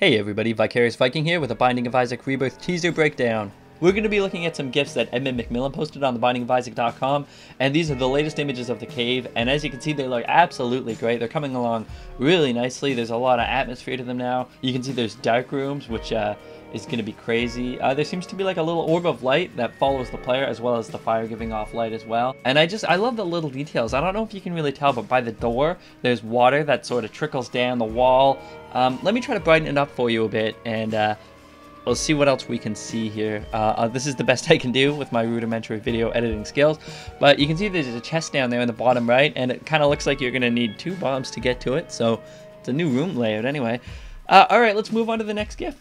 Hey everybody, Vicarious Viking here with a Binding of Isaac Rebirth teaser breakdown. We're going to be looking at some GIFs that Edmund McMillan posted on thebindingofisaac.com, and these are the latest images of the cave, and as you can see they look absolutely great. They're coming along really nicely. There's a lot of atmosphere to them now. You can see there's dark rooms, which is going to be crazy. There seems to be like a little orb of light that follows the player, as well as the fire giving off light as well. And I love the little details. I don't know if you can really tell, but by the door there's water that sort of trickles down the wall. Let me try to brighten it up for you a bit, and we'll see what else we can see here. This is the best I can do with my rudimentary video editing skills, but you can see there's a chest down there in the bottom right, and it kind of looks like you're going to need 2 bombs to get to it, so it's a new room layout anyway. Alright, let's move on to the next GIF.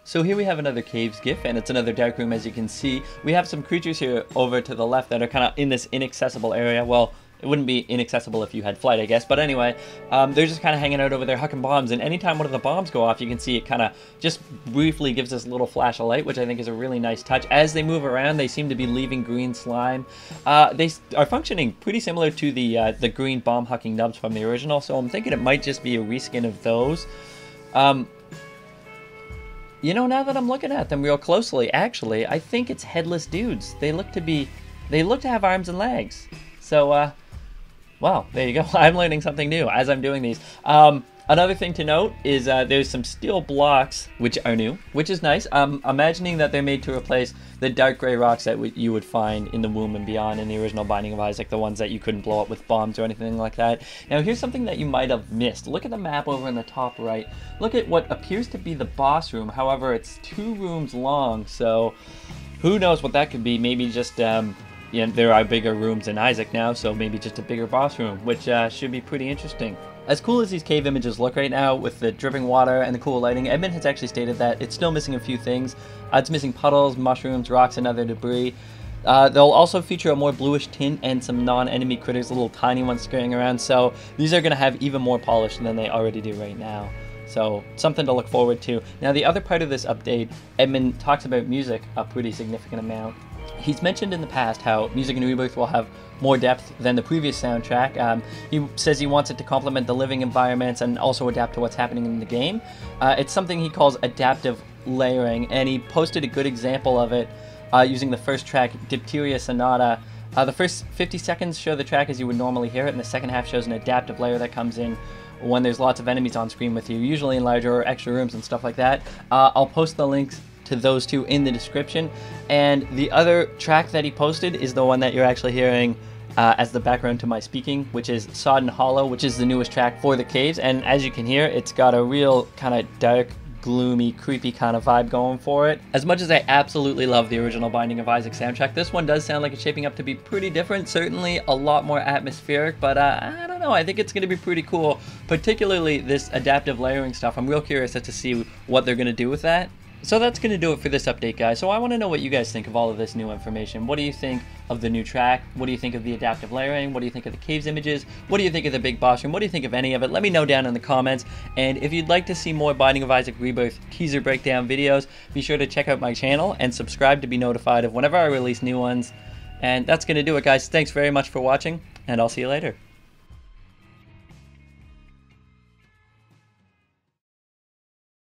So here we have another caves GIF, and it's another dark room. As you can see, we have some creatures here over to the left that are kind of in this inaccessible area. Well, it wouldn't be inaccessible if you had flight, I guess, but anyway, they're just kind of hanging out over there hucking bombs, and anytime one of the bombs go off, you can see it kind of just briefly gives us a little flash of light, which I think is a really nice touch. As they move around, they seem to be leaving green slime. They are functioning pretty similar to the green bomb hucking nubs from the original, so I'm thinking it might just be a reskin of those. You know, now that I'm looking at them real closely, actually, I think it's headless dudes. They look to have arms and legs. So, well, there you go. I'm learning something new as I'm doing these. Another thing to note is there's some steel blocks, which are new, which is nice. I'm imagining that they're made to replace the dark gray rocks that you would find in the Womb and Beyond in the original Binding of Isaac, the ones that you couldn't blow up with bombs or anything like that. Now, here's something that you might have missed. Look at the map over in the top right. Look at what appears to be the boss room. However, it's 2 rooms long, so who knows what that could be. Maybe just, yeah, there are bigger rooms in Isaac now, so maybe just a bigger boss room, which should be pretty interesting. As cool as these cave images look right now, with the dripping water and the cool lighting, Edmund has actually stated that it's still missing a few things. It's missing puddles, mushrooms, rocks, and other debris. They'll also feature a more bluish tint and some non-enemy critters, little tiny ones scurrying around, so these are going to have even more polish than they already do right now. So, something to look forward to. Now, the other part of this update, Edmund talks about music a pretty significant amount. He's mentioned in the past how music in Rebirth will have more depth than the previous soundtrack. He says he wants it to complement the living environments and also adapt to what's happening in the game. It's something he calls adaptive layering, and he posted a good example of it using the first track, Diphtheria Sonata. The first 50 seconds show the track as you would normally hear it, and the second half shows an adaptive layer that comes in when there's lots of enemies on screen with you, usually in larger or extra rooms and stuff like that. I'll post the links to those 2 in the description, and the other track that he posted is the one that you're actually hearing as the background to my speaking, which is Sodden Hollow, which is the newest track for the caves, and as you can hear, it's got a real kind of dark, gloomy, creepy kind of vibe going for it. As much as I absolutely love the original Binding of Isaac soundtrack, this one does sound like it's shaping up to be pretty different, certainly a lot more atmospheric, but I don't know, I think it's going to be pretty cool, particularly this adaptive layering stuff. I'm real curious as to see what they're going to do with that. So that's going to do it for this update, guys. So I want to know what you guys think of all of this new information. What do you think of the new track? What do you think of the adaptive layering? What do you think of the caves images? What do you think of the big boss room? What do you think of any of it? Let me know down in the comments. And if you'd like to see more Binding of Isaac Rebirth teaser breakdown videos, be sure to check out my channel and subscribe to be notified of whenever I release new ones. And that's going to do it, guys. Thanks very much for watching, and I'll see you later.